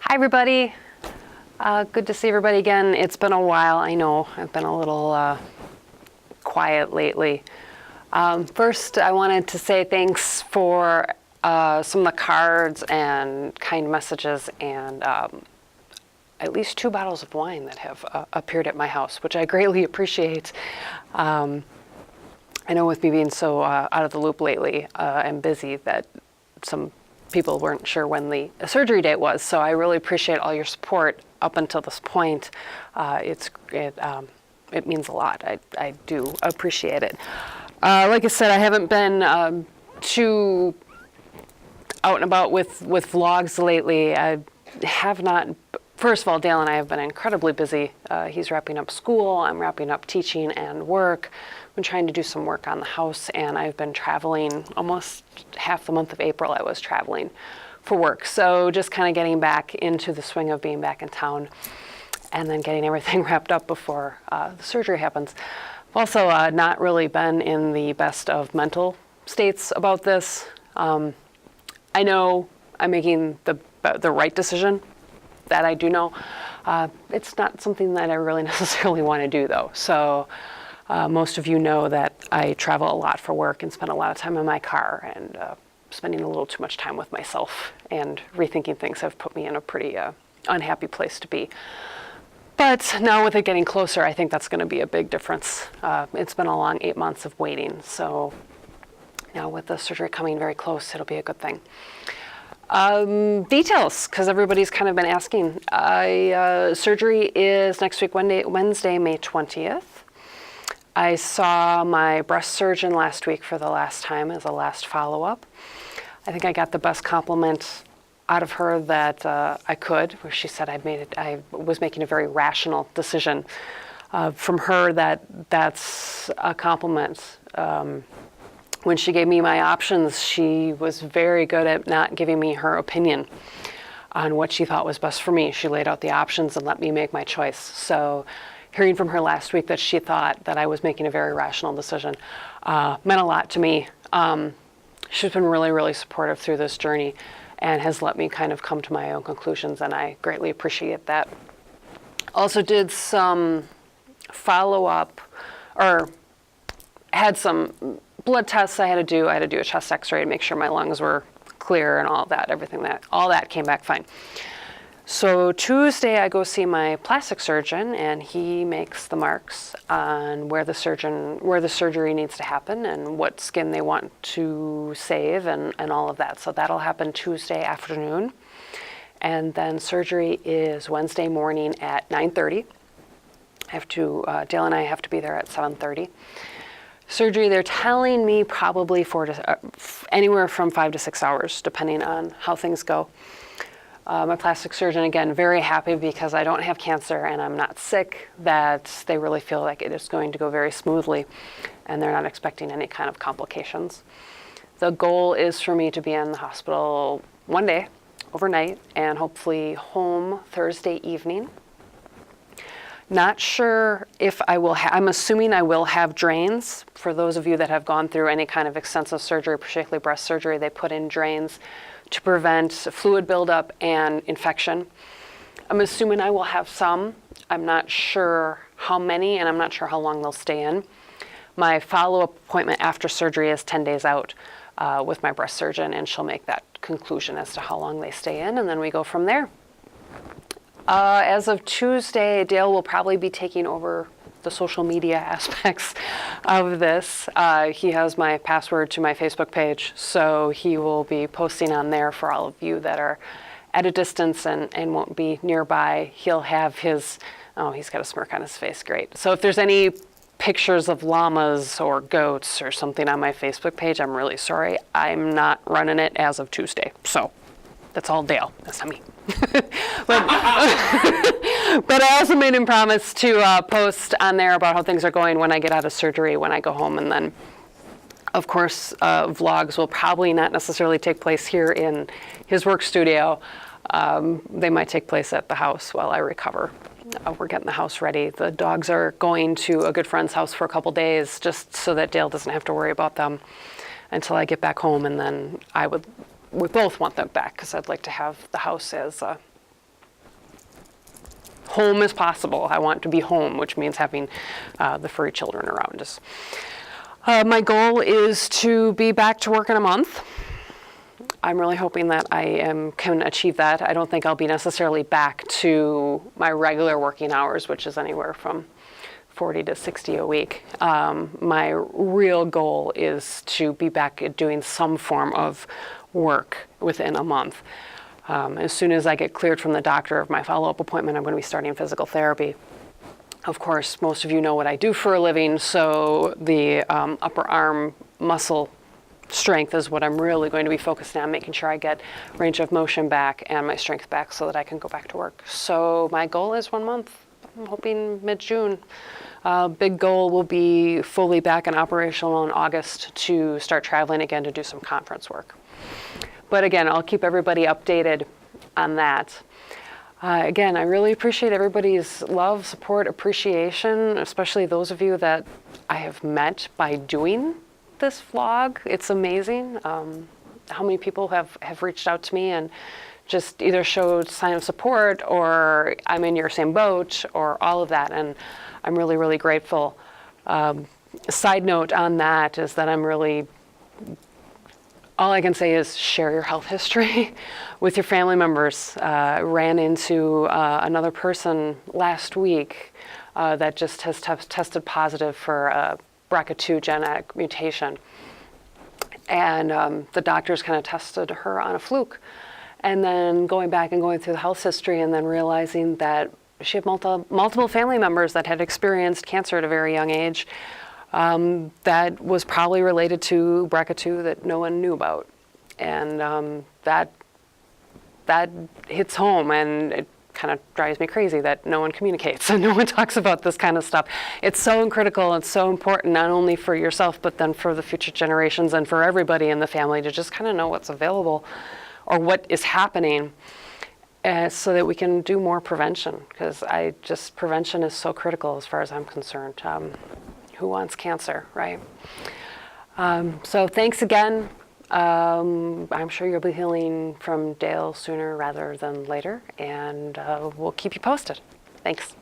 Hi, everybody. Good to see everybody again. It's been a while. I know I've been a little quiet lately. First, I wanted to say thanks for some of the cards and kind messages and at least 2 bottles of wine that have appeared at my house, which I greatly appreciate. I know with me being so out of the loop lately and busy that some people weren't sure when the surgery date was, so I really appreciate all your support up until this point. It means a lot. I do appreciate it. Like I said, I haven't been too out and about with vlogs lately. I have not. First of all, Dale and I have been incredibly busy. He's wrapping up school, I'm wrapping up teaching and work. I've been trying to do some work on the house, and I've been traveling almost half the month of April. I was traveling for work. So just kind of getting back into the swing of being back in town and then getting everything wrapped up before the surgery happens. I've also not really been in the best of mental states about this. I know I'm making the right decision. That I do know. It's not something that I really necessarily want to do, though. So most of you know that I travel a lot for work and spend a lot of time in my car, and spending a little too much time with myself and rethinking things have put me in a pretty unhappy place to be. But now with it getting closer, I think that's going to be a big difference. It's been a long 8 months of waiting, so now with the surgery coming very close, it'll be a good thing. Details, because everybody's kind of been asking. Surgery is next week, Wednesday, May 20th. I saw my breast surgeon last week for the last time as a last follow-up. I think I got the best compliment out of her that I could, where she said I was making a very rational decision. From her, that's a compliment. When she gave me my options, she was very good at not giving me her opinion on what she thought was best for me. She laid out the options and let me make my choice. So hearing from her last week that she thought that I was making a very rational decision meant a lot to me. She's been really, really supportive through this journey and has let me kind of come to my own conclusions, and I greatly appreciate that. Also did some follow-up, or had some blood tests I had to do. I had to do a chest x-ray to make sure my lungs were clear and all that came back fine. So Tuesday I go see my plastic surgeon, and he makes the marks on where the surgery needs to happen and what skin they want to save and all of that. So that'll happen Tuesday afternoon. And then surgery is Wednesday morning at 9:30. Dale and I have to be there at 7:30. Surgery, they're telling me probably anywhere from 5 to 6 hours, depending on how things go. My plastic surgeon, again, very happy because I don't have cancer and I'm not sick, that they really feel like it is going to go very smoothly and they're not expecting any kind of complications. The goal is for me to be in the hospital one day, overnight, and hopefully home Thursday evening. Not sure if I will I'm assuming I will have drains. For those of you that have gone through any kind of extensive surgery, particularly breast surgery, they put in drains to prevent fluid buildup and infection. I'm assuming I will have some. I'm not sure how many, and I'm not sure how long they'll stay in. My follow-up appointment after surgery is 10 days out with my breast surgeon, and she'll make that conclusion as to how long they stay in, and then we go from there. As of Tuesday, Dale will probably be taking over the social media aspects of this. He has my password to my Facebook page, so he will be posting on there for all of you that are at a distance and won't be nearby. He'll have he's got a smirk on his face, great. So if there's any pictures of llamas or goats or something on my Facebook page, I'm really sorry. I'm not running it as of Tuesday, so that's all Dale, that's not me. but I also made him promise to post on there about how things are going when I get out of surgery, when I go home, and then of course vlogs will probably not necessarily take place here in his work studio. They might take place at the house while I recover. We're getting the house ready. The dogs are going to a good friend's house for a couple days just so that Dale doesn't have to worry about them until I get back home, and then we both want them back because I'd like to have the house as home as possible. I want to be home, which means having the furry children around us. My goal is to be back to work in a month. I'm really hoping that I can achieve that. I don't think I'll be necessarily back to my regular working hours, which is anywhere from 40 to 60 a week. My real goal is to be back at doing some form of work within a month. As soon as I get cleared from the doctor of my follow-up appointment, I'm going to be starting physical therapy. Of course, most of you know what I do for a living, so the upper arm muscle strength is what I'm really going to be focusing on, making sure I get range of motion back and my strength back so that I can go back to work. So my goal is 1 month. I'm hoping mid-June. Big goal will be fully back and operational in August to start traveling again to do some conference work. But again, I'll keep everybody updated on that. Again, I really appreciate everybody's love, support, appreciation, especially those of you that I have met by doing this vlog. It's amazing how many people have reached out to me and just either showed sign of support or I'm in your same boat or all of that. And I'm really, really grateful. Side note on that is that all I can say is share your health history with your family members. Ran into another person last week that just has tested positive for a BRCA2 genetic mutation. And the doctors kind of tested her on a fluke. And then going back and going through the health history and then realizing that she had multiple family members that had experienced cancer at a very young age. That was probably related to BRCA2 that no one knew about. And that hits home, and it kind of drives me crazy that no one communicates and no one talks about this kind of stuff. It's so critical and so important, not only for yourself, but then for the future generations and for everybody in the family to just kind of know what's available or what is happening so that we can do more prevention, because prevention is so critical as far as I'm concerned. Who wants cancer, right? So thanks again. I'm sure you'll be healing from Dale sooner rather than later, and we'll keep you posted. Thanks.